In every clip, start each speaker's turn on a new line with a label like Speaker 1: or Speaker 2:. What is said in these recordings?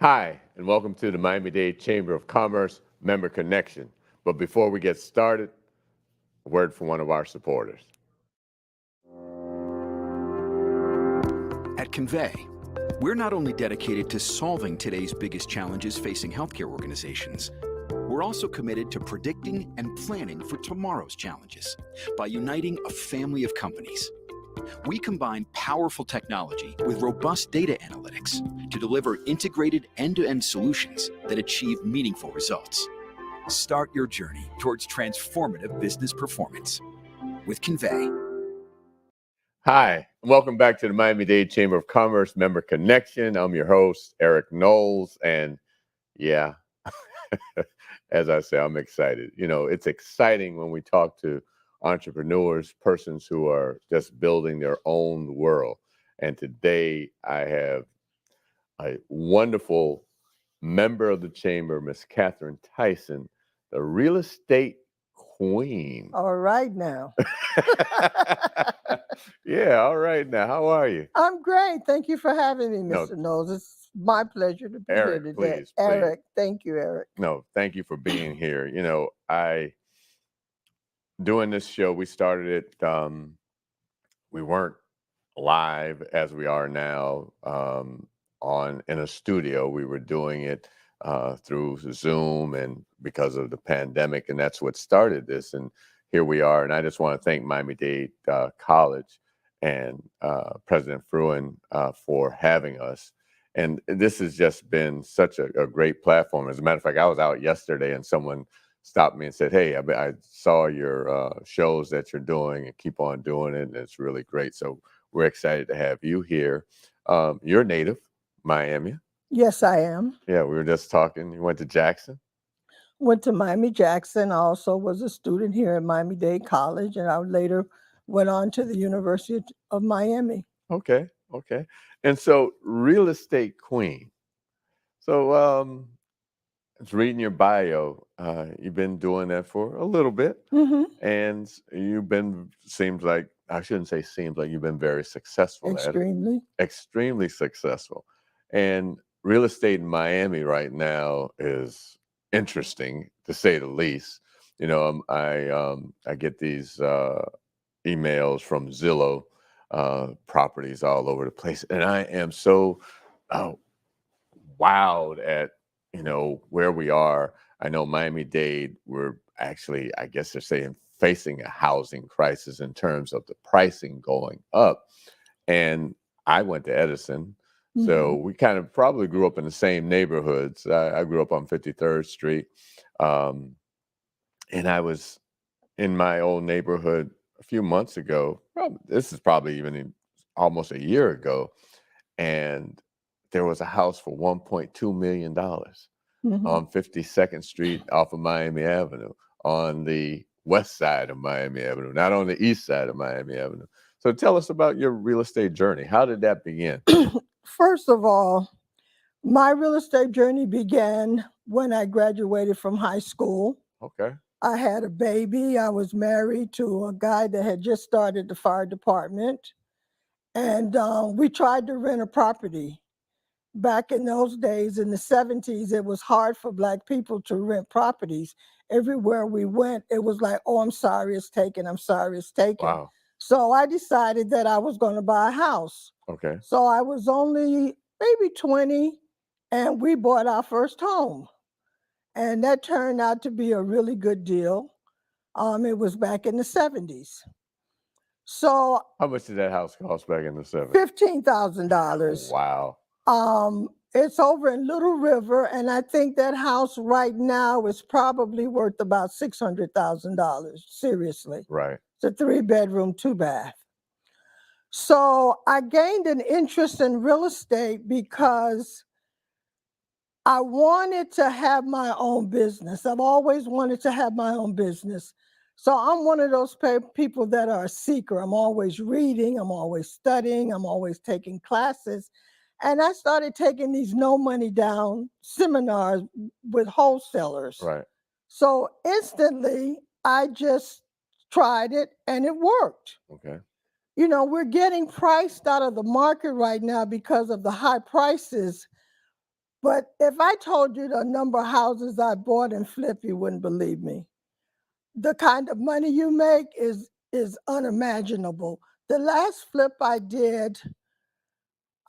Speaker 1: Hi, and welcome to the Miami-Dade Chamber of Commerce Member Connection. But before we get started, a word from one of our supporters.
Speaker 2: At Convey, we're not only dedicated to solving today's biggest challenges facing healthcare organizations, we're also committed to predicting and planning for tomorrow's challenges by uniting a family of companies. We combine powerful technology with robust data analytics to deliver integrated end-to-end solutions that achieve meaningful results. Start your journey towards transformative business performance with Convey.
Speaker 1: Hi, and welcome back to the Miami-Dade Chamber of Commerce Member Connection. I'm your host, Eric Knowles, and yeah, as I say, I'm excited. You know, it's exciting when we talk to entrepreneurs, persons who are just building their own world. And today I have a wonderful member of the chamber, Miss Katherine Tyson, the real estate queen.
Speaker 3: All right now.
Speaker 1: Yeah, all right now. How are you?
Speaker 3: I'm great. Thank you for having me,
Speaker 1: No.
Speaker 3: Mr. Knowles. It's my pleasure to be
Speaker 1: Eric,
Speaker 3: here today.
Speaker 1: please.
Speaker 3: Eric, thank you, Eric.
Speaker 1: No, thank you for being here. You know, doing this show, we started it, we weren't live as we are now in a studio. We were doing it through Zoom, and because of the pandemic, and that's what started this. And here we are. And I just want to thank Miami-Dade College and President Fruin for having us. And this has just been such a great platform. As a matter of fact, I was out yesterday and someone stopped me and said, "Hey, I saw your shows that you're doing and keep on doing it. And it's really great." So we're excited to have you here. You're native Miami.
Speaker 3: Yes, I am.
Speaker 1: Yeah, we were just talking. You went to Jackson?
Speaker 3: Went to Miami-Jackson. I also was a student here at Miami-Dade College, and I later went on to the University of Miami.
Speaker 1: Okay. And so real estate queen. So it's reading your bio. You've been doing that for a little bit.
Speaker 3: Mm-hmm.
Speaker 1: And you've been, I shouldn't say seems like you've been very successful at it. Extremely successful. And real estate in Miami right now is interesting, to say the least. You know, I get these emails from Zillow, properties all over the place, and I am so wowed at, you know, where we are. I know Miami-Dade, we're actually, I guess they're saying, facing a housing crisis in terms of the pricing going up. And I went to Edison, so we kind of probably grew up in the same neighborhoods. I grew up on 53rd Street, and I was in my old neighborhood a few months ago. This is probably even almost a year ago, and there was a house for $1.2 million on 52nd Street off of Miami Avenue, on the west side of Miami Avenue, not on the east side of Miami Avenue. So tell us about your real estate journey. How did that begin?
Speaker 3: First of all, my real estate journey began when I graduated from high school.
Speaker 1: Okay.
Speaker 3: I had a baby. I was married to a guy that had just started the fire department. And we tried to rent a property. Back in those days, in the 70s, it was hard for Black people to rent properties. Everywhere we went, it was like, "Oh, I'm sorry, it's taken. I'm sorry, it's taken."
Speaker 1: Wow.
Speaker 3: So I decided that I was going to buy a house.
Speaker 1: Okay.
Speaker 3: So I was only maybe 20, and we bought our first home. And that turned out to be a really good deal. It was back in the 70s. So
Speaker 1: how much did that house cost back in the 70s?
Speaker 3: $15,000.
Speaker 1: Wow.
Speaker 3: It's over in Little River, and I think that house right now is probably worth about $600,000. Seriously.
Speaker 1: Right.
Speaker 3: It's a 3-bedroom, 2-bath. So I gained an interest in real estate because I wanted to have my own business. I've always wanted to have my own business. So I'm one of those people that are a seeker. I'm always reading, I'm always studying, I'm always taking classes. And I started taking these no money down seminars with wholesalers.
Speaker 1: Right.
Speaker 3: So instantly, I just tried it and it worked.
Speaker 1: Okay.
Speaker 3: You know, we're getting priced out of the market right now because of the high prices. But if I told you the number of houses I bought and flipped, you wouldn't believe me. The kind of money you make is unimaginable. The last flip I did,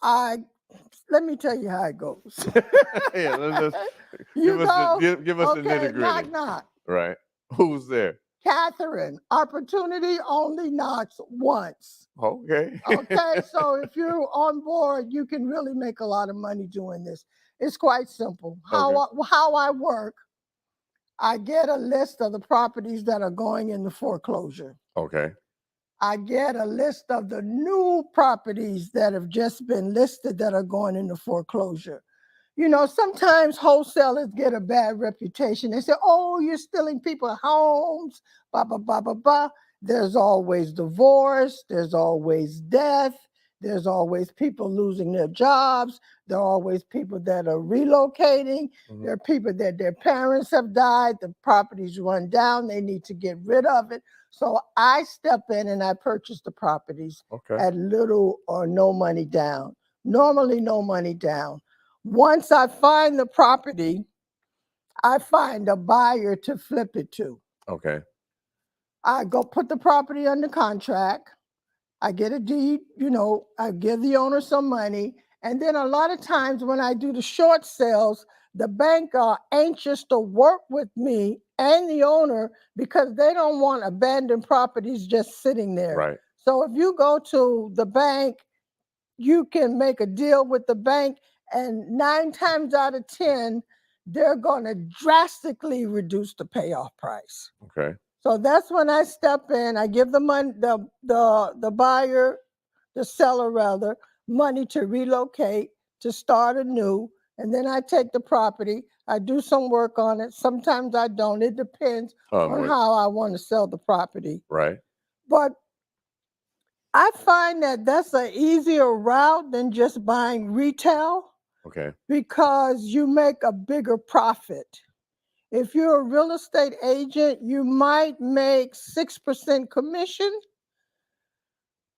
Speaker 3: let me tell you how it goes.
Speaker 1: Yeah, let's
Speaker 3: You go,
Speaker 1: give us the
Speaker 3: okay,
Speaker 1: nitty
Speaker 3: knock,
Speaker 1: gritty.
Speaker 3: knock.
Speaker 1: Right. Who's there?
Speaker 3: Katherine, opportunity only knocks once.
Speaker 1: Okay.
Speaker 3: Okay, so if you're on board, you can really make a lot of money doing this. It's quite simple. How I work, I get a list of the properties that are going into foreclosure.
Speaker 1: Okay.
Speaker 3: I get a list of the new properties that have just been listed that are going into foreclosure. You know, sometimes wholesalers get a bad reputation. They say, oh, you're stealing people's homes, blah, blah, blah, blah, blah. There's always divorce. There's always death. There's always people losing their jobs. There are always people that are relocating.
Speaker 1: Mhm.
Speaker 3: There are people that their parents have died. The property's run down. They need to get rid of it. So I step in and I purchase the properties at little or no money down. Normally, no money down. Once I find the property, I find a buyer to flip it to.
Speaker 1: Okay.
Speaker 3: I go put the property under contract. I get a deed, you know, I give the owner some money. And then a lot of times when I do the short sales, the bank are anxious to work with me and the owner because they don't want abandoned properties just sitting there.
Speaker 1: Right.
Speaker 3: So if you go to the bank, you can make a deal with the bank, and 9 times out of 10, they're going to drastically reduce the payoff price.
Speaker 1: Okay.
Speaker 3: So that's when I step in. I give the money, the buyer, the seller rather, money to relocate, to start anew, and then I take the property. I do some work on it. Sometimes I don't. It depends on how I want to sell the property.
Speaker 1: Right.
Speaker 3: But I find that that's an easier route than just buying retail.
Speaker 1: Okay.
Speaker 3: Because you make a bigger profit. If you're a real estate agent, you might make 6% commission.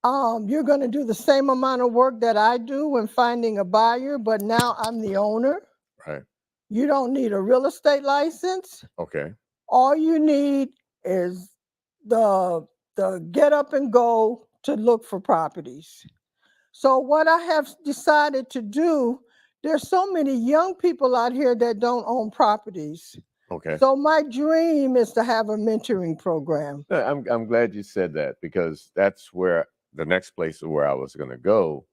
Speaker 3: You're going to do the same amount of work that I do when finding a buyer, but now I'm the owner.
Speaker 1: Right.
Speaker 3: You don't need a real estate license.
Speaker 1: Okay.
Speaker 3: All you need is the get up and go to look for properties. So what I have decided to do, there's so many young people out here that don't own properties.
Speaker 1: Okay.
Speaker 3: So my dream is to have a mentoring program.
Speaker 1: I'm glad you said that, because that's where the next place where I was going to go,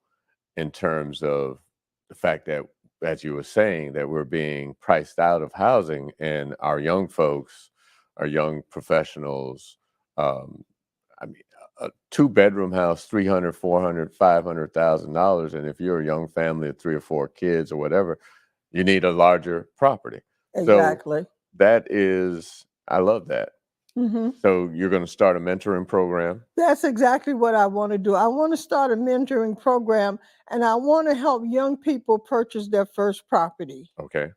Speaker 1: in terms of the fact that, as you were saying, that we're being priced out of housing, and our young folks, our young professionals, I mean, a 2-bedroom house, $300,000, $400,000, $500,000, and if you're a young family of 3 or 4 kids or whatever, you need a larger property.
Speaker 3: Exactly.
Speaker 1: So that is, I love that.
Speaker 3: Mm-hmm.
Speaker 1: So you're going to start a mentoring program?
Speaker 3: That's exactly what I want to do. I want to start a mentoring program, and I want to help young people purchase their first property.
Speaker 1: Okay.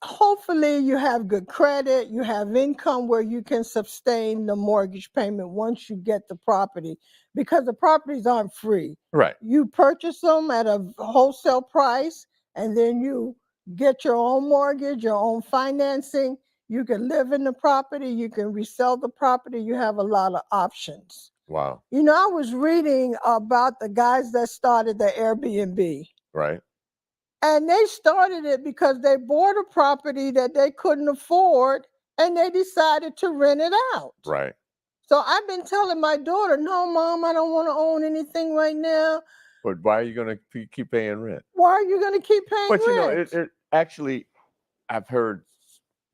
Speaker 3: Hopefully you have good credit, you have income where you can sustain the mortgage payment once you get the property, because the properties aren't free.
Speaker 1: Right.
Speaker 3: You purchase them at a wholesale price, and then you get your own mortgage, your own financing. You can live in the property, you can resell the property. You have a lot of options.
Speaker 1: Wow.
Speaker 3: You know, I was reading about the guys that started the Airbnb.
Speaker 1: Right.
Speaker 3: And they started it because they bought a property that they couldn't afford, and they decided to rent it out.
Speaker 1: Right.
Speaker 3: So I've been telling my daughter, no, Mom, I don't want to own anything right now.
Speaker 1: But why are you going to keep paying rent?
Speaker 3: Why are you going to keep paying rent?
Speaker 1: But, you know, it actually, I've heard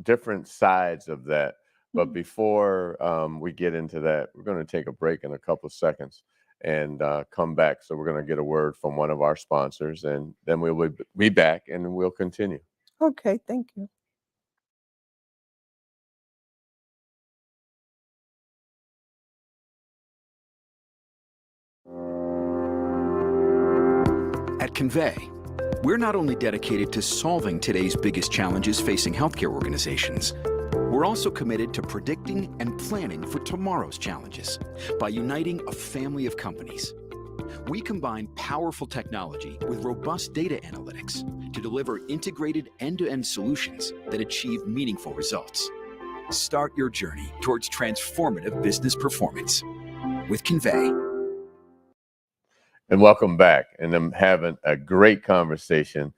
Speaker 1: different sides of that. But before we get into that, we're going to take a break in a couple of seconds and come back. So we're going to get a word from one of our sponsors, and then we'll be back and we'll continue.
Speaker 3: Okay, thank you.
Speaker 2: At Convey, we're not only dedicated to solving today's biggest challenges facing healthcare organizations, we're also committed to predicting and planning for tomorrow's challenges by uniting a family of companies. We combine powerful technology with robust data analytics to deliver integrated end-to-end solutions that achieve meaningful results. Start your journey towards transformative business performance with Convey.
Speaker 1: And welcome back. And I'm having a great conversation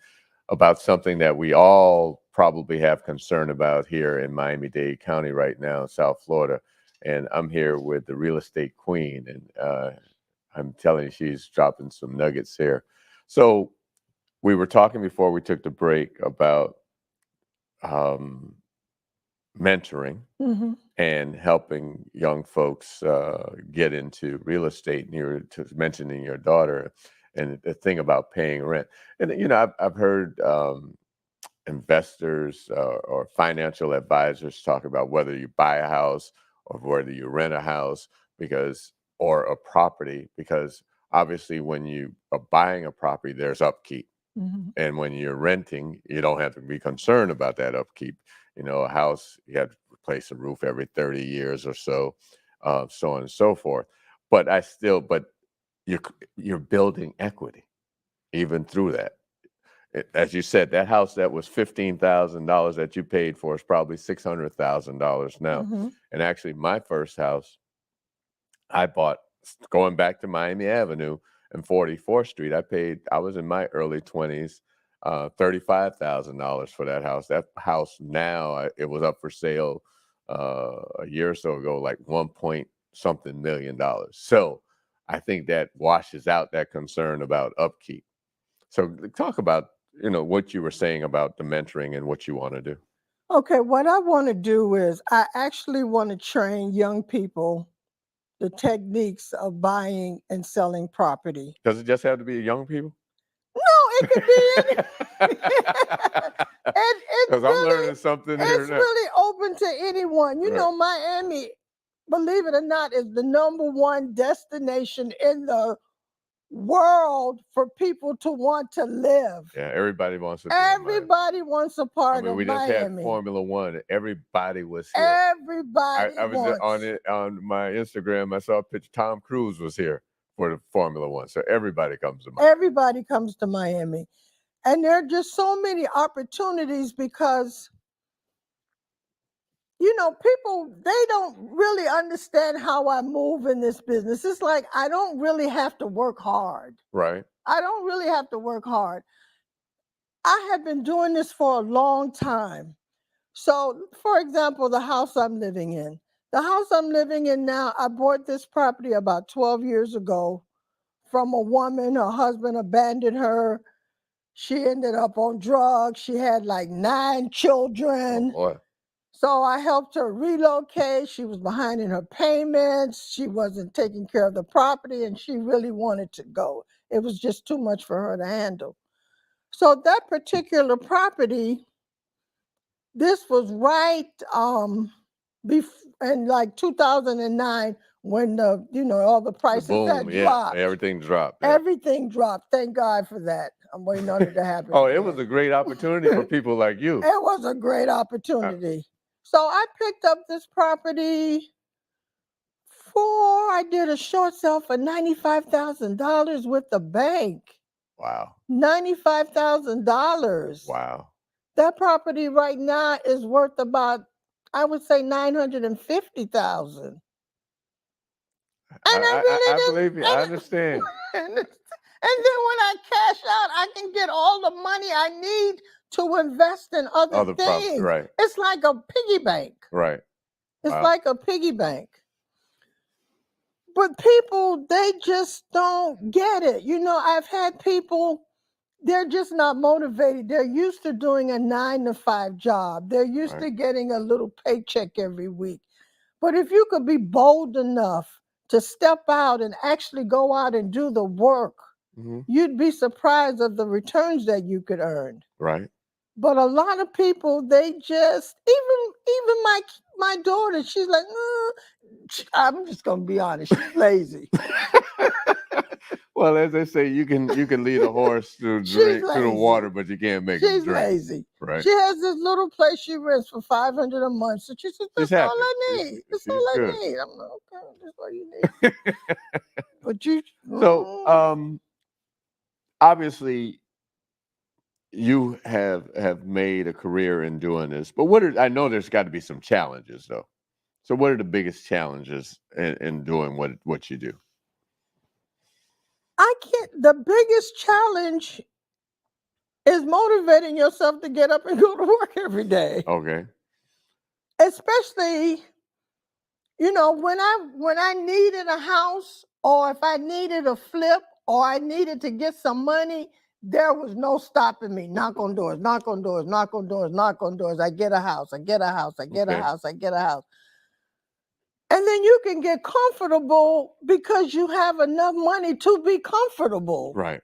Speaker 1: about something that we all probably have concern about here in Miami-Dade County right now, South Florida. And I'm here with the real estate queen, and I'm telling you, she's dropping some nuggets here. So we were talking before we took the break about mentoring and helping young folks get into real estate. And you were mentioning your daughter and the thing about paying rent. And, you know, I've heard investors or financial advisors talk about whether you buy a house or whether you rent a house or a property, because obviously when you are buying a property, there's upkeep. And when you're renting, you don't have to be concerned about that upkeep. You know, a house, you have to replace a roof every 30 years or so, so on and so forth. But you're building equity even through that. As you said, that house that was $15,000 that you paid for is probably $600,000 now. And actually, my first house I bought, going back to Miami Avenue and 44th Street, I was in my early 20s, $35,000 for that house. That house now, it was up for sale a year or so ago, like $1.something million. So I think that washes out that concern about upkeep. So talk about, you know, what you were saying about the mentoring and what you want to do.
Speaker 3: Okay, what I want to do is I actually want to train young people the techniques of buying and selling property.
Speaker 1: Does it just have to be young people?
Speaker 3: No, it could be
Speaker 1: Because I'm learning something here
Speaker 3: it's
Speaker 1: now.
Speaker 3: really open to anyone. You
Speaker 1: Right.
Speaker 3: know, Miami, believe it or not, is the #1 destination in the world for people to want to live.
Speaker 1: Yeah, everybody wants to be in Miami.
Speaker 3: Everybody wants a part of
Speaker 1: we just had
Speaker 3: Miami.
Speaker 1: Formula One. Everybody was here.
Speaker 3: Everybody
Speaker 1: I was
Speaker 3: wants.
Speaker 1: on my Instagram. I saw a picture. Tom Cruise was here for the Formula One. So everybody comes to Miami.
Speaker 3: Everybody comes to Miami. And there are just so many opportunities because, you know, people, they don't really understand how I move in this business. It's like I don't really have to work hard.
Speaker 1: Right.
Speaker 3: I don't really have to work hard. I have been doing this for a long time. So, for example, the house I'm living in. The house I'm living in now, I bought this property about 12 years ago from a woman. Her husband abandoned her. She ended up on drugs. She had like 9 children.
Speaker 1: Oh, boy.
Speaker 3: So I helped her relocate. She was behind in her payments. She wasn't taking care of the property, and she really wanted to go. It was just too much for her to handle. So that particular property, this was right in like 2009 when all the prices had dropped.
Speaker 1: Everything dropped. Yeah.
Speaker 3: Everything dropped. Thank God for that. I'm waiting on it to happen.
Speaker 1: Oh, it was a great opportunity for people like you.
Speaker 3: It was a great opportunity. So I picked up this property I did a short sale for $95,000 with the bank.
Speaker 1: Wow.
Speaker 3: $95,000.
Speaker 1: Wow.
Speaker 3: That property right now is worth about, I would say, $950,000.
Speaker 1: I believe you. I understand.
Speaker 3: And then when I cash out, I can get all the money I need to invest in other things.
Speaker 1: Right.
Speaker 3: It's like a piggy bank.
Speaker 1: Right.
Speaker 3: It's like a piggy bank. But people, they just don't get it. You know, I've had people, they're just not motivated. They're used to doing a 9-to-5 job. They're used to getting a little paycheck every week. But if you could be bold enough to step out and actually go out and do the work, you'd be surprised of the returns that you could earn.
Speaker 1: Right.
Speaker 3: But a lot of people, they just, even my daughter, she's like, I'm just gonna be honest, she's lazy.
Speaker 1: Well, as they say, you can lead a horse through the water, but you can't make him drink.
Speaker 3: She's lazy.
Speaker 1: Right.
Speaker 3: She has this little place she rents for $500 a month. So she says, that's all I need. That's all I need. I'm like, okay, that's all you need. But
Speaker 1: So, obviously, you have made a career in doing this, but I know there's got to be some challenges though. So, what are the biggest challenges in doing what you do?
Speaker 3: The biggest challenge is motivating yourself to get up and go to work every day.
Speaker 1: Okay.
Speaker 3: Especially, when I needed a house, or if I needed a flip, or I needed to get some money, there was no stopping me. Knock on doors, knock on doors, knock on doors, knock on doors. I get a house, I get a house, I get a
Speaker 1: Okay.
Speaker 3: house, I get a house. And then you can get comfortable because you have enough money to be comfortable.
Speaker 1: Right.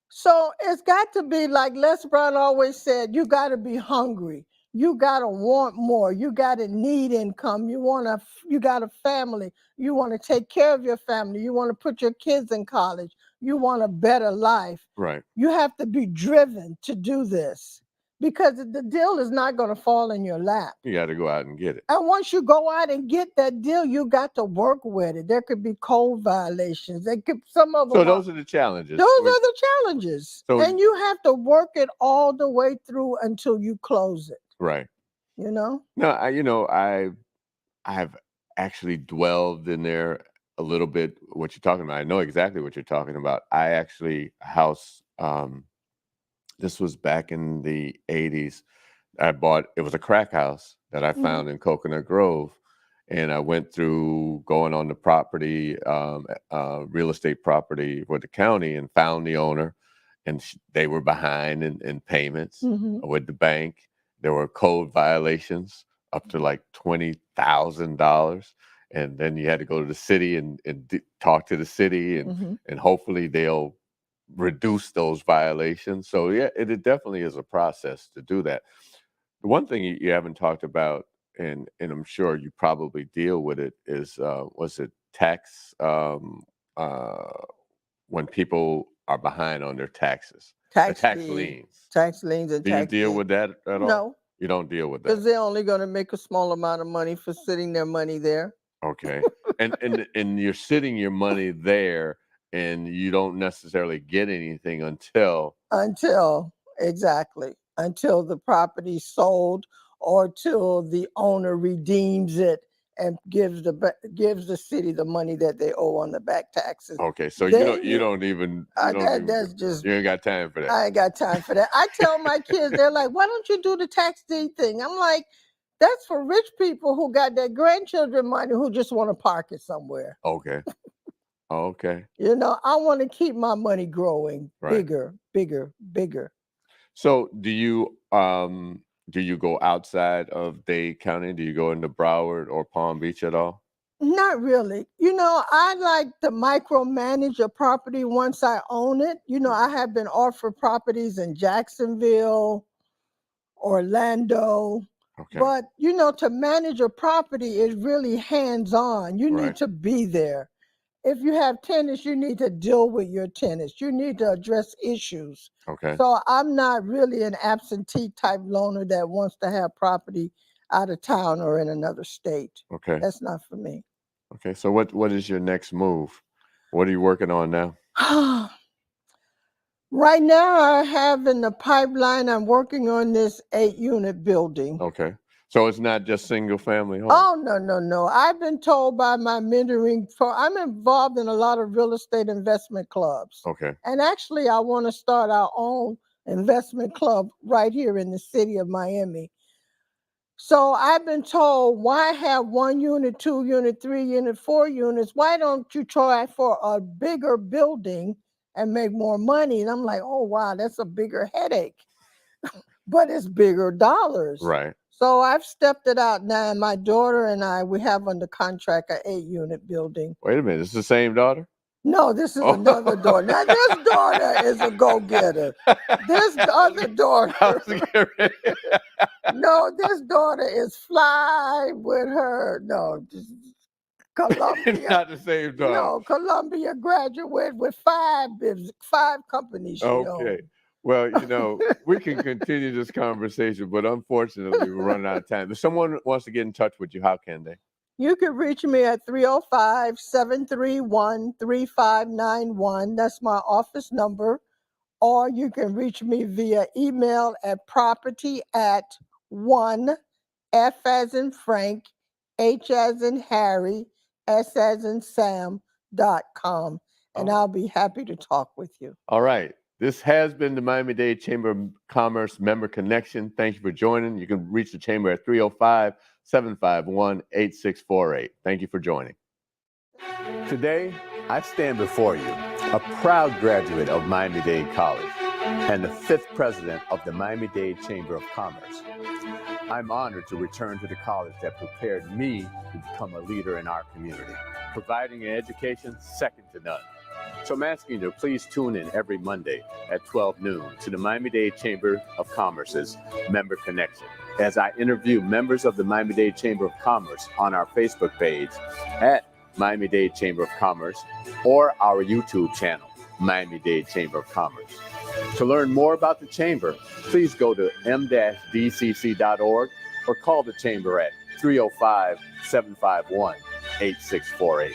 Speaker 3: So it's got to be like Les Brown always said, you got to be hungry. You got to want more. You got to need income. You got a family. You want to take care of your family. You want to put your kids in college. You want a better life.
Speaker 1: Right.
Speaker 3: You have to be driven to do this, because the deal is not going to fall in your lap.
Speaker 1: You got to go out and get it.
Speaker 3: And once you go out and get that deal, you got to work with it. There could be code violations. Some of them.
Speaker 1: So those are the challenges.
Speaker 3: Those are the challenges.
Speaker 1: So,
Speaker 3: and you have to work it all the way through until you close it.
Speaker 1: Right.
Speaker 3: No,
Speaker 1: I've actually dwelled in there a little bit. What you're talking about, I know exactly what you're talking about. I actually house. This was back in the 80s. It was a crack house that I found in Coconut Grove. And I went through going on the property, real estate property for the county, and found the owner, and they were behind in payments with the bank. There were code violations up to like $20,000. And then you had to go to the city and talk to the city, and hopefully they'll reduce those violations. So yeah, it definitely is a process to do that. The one thing you haven't talked about, and I'm sure you probably deal with it, is was it tax when people are behind on their taxes, tax liens.
Speaker 3: Tax liens and
Speaker 1: Do you deal with that at all?
Speaker 3: No.
Speaker 1: You don't deal with that?
Speaker 3: Because they're only going to make a small amount of money for sitting their money there.
Speaker 1: Okay. and you're sitting your money there, and you don't necessarily get anything until
Speaker 3: the property's sold, or till the owner redeems it and gives the city the money that they owe on the back taxes.
Speaker 1: Okay, so you ain't got time for that.
Speaker 3: I ain't got time for that. I tell my kids, they're like, "Why don't you do the tax deed thing?" I'm like, that's for rich people who got their grandchildren money who just want to park it somewhere.
Speaker 1: Okay. Okay.
Speaker 3: I want to keep my money growing bigger, bigger, bigger.
Speaker 1: So do you go outside of Dade County? Do you go into Broward or Palm Beach at all?
Speaker 3: Not really. I like to micromanage a property once I own it. I have been offered properties in Jacksonville, Orlando.
Speaker 1: Okay.
Speaker 3: But, to manage a property is really hands-on. You need to be there. If you have tenants, you need to deal with your tenants. You need to address issues.
Speaker 1: Okay.
Speaker 3: So I'm not really an absentee type loaner that wants to have property out of town or in another state.
Speaker 1: Okay.
Speaker 3: That's not for me.
Speaker 1: Okay. So what is your next move? What are you working on now?
Speaker 3: Right now, I have in the pipeline, I'm working on this 8-unit building.
Speaker 1: Okay. So it's not just single family homes?
Speaker 3: Oh, no. I've been told by my mentoring, I'm involved in a lot of real estate investment clubs.
Speaker 1: Okay.
Speaker 3: And actually, I want to start our own investment club right here in the city of Miami. So I've been told, why have 1 unit, 2 unit, 3 unit, 4 units? Why don't you try for a bigger building and make more money? And I'm like, oh, wow, that's a bigger headache. But it's bigger dollars.
Speaker 1: Right.
Speaker 3: So I've stepped it out now. And my daughter and we have under contract an 8-unit building.
Speaker 1: Wait a minute. It's the same daughter?
Speaker 3: No, this is another daughter. Now, this daughter is a go-getter. This other daughter. No, this daughter is fly with her. No, Columbia.
Speaker 1: Not the same daughter.
Speaker 3: No, Columbia graduate with 5 companies.
Speaker 1: Okay. Well, we can continue this conversation, but unfortunately, we're running out of time. If someone wants to get in touch with you, how can they?
Speaker 3: You can reach me at 305-731-3591. That's my office number. Or you can reach me via email at property@1, F as in Frank, H as in Harry, S as in Sam.com. And I'll be happy to talk with you.
Speaker 1: All right. This has been the Miami-Dade Chamber of Commerce Member Connection. Thank you for joining. You can reach the Chamber at 305-751-8648. Thank you for joining. Today, I stand before you, a proud graduate of Miami-Dade College and the 5th president of the Miami-Dade Chamber of Commerce. I'm honored to return to the college that prepared me to become a leader in our community, providing an education second to none. So I'm asking you to please tune in every Monday at 12 noon to the Miami-Dade Chamber of Commerce's Member Connection as I interview members of the Miami-Dade Chamber of Commerce on our Facebook page at Miami-Dade Chamber of Commerce or our YouTube channel, Miami-Dade Chamber of Commerce. To learn more about the Chamber, please go to m-dcc.org or call the Chamber at 305-751-8648.